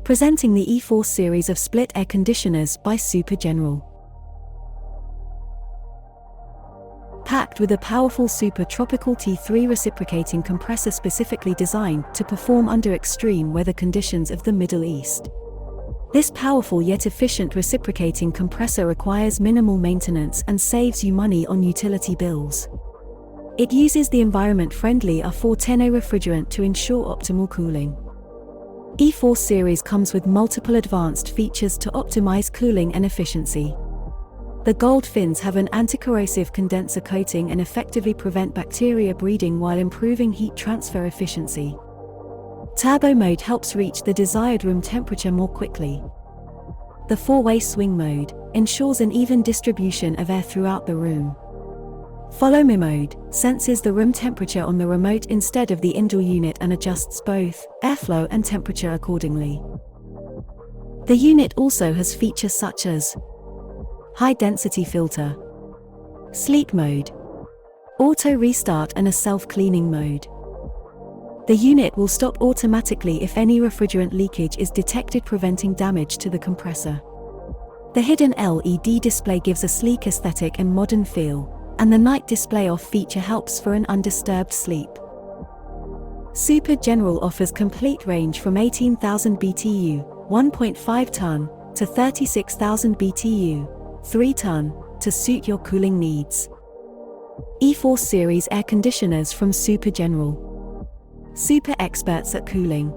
Presenting the E-Force series of split air conditioners by Super General. Packed with a powerful Super Tropical T3 reciprocating compressor specifically designed to perform under extreme weather conditions of the Middle East. This powerful yet efficient reciprocating compressor requires minimal maintenance and saves you money on utility bills. It uses the environment-friendly R410A refrigerant to ensure optimal cooling. E-Force series comes with multiple advanced features to optimize cooling and efficiency. The gold fins have an anti-corrosive condenser coating and effectively prevent bacteria breeding while improving heat transfer efficiency. Turbo mode helps reach the desired room temperature more quickly. The 4-way swing mode ensures an even distribution of air throughout the room. Follow Me mode senses the room temperature on the remote instead of the indoor unit and adjusts both airflow and temperature accordingly. The unit also has features such as high density filter, sleep mode, auto restart and a self-cleaning mode. The unit will stop automatically if any refrigerant leakage is detected, preventing damage to the compressor. The hidden LED display gives a sleek aesthetic and modern feel, and the night display off feature helps for an undisturbed sleep. Super General offers complete range from 18,000 BTU, 1.5 ton, to 36,000 BTU, 3 ton, to suit your cooling needs. E-Force series air conditioners from Super General. Super experts at cooling.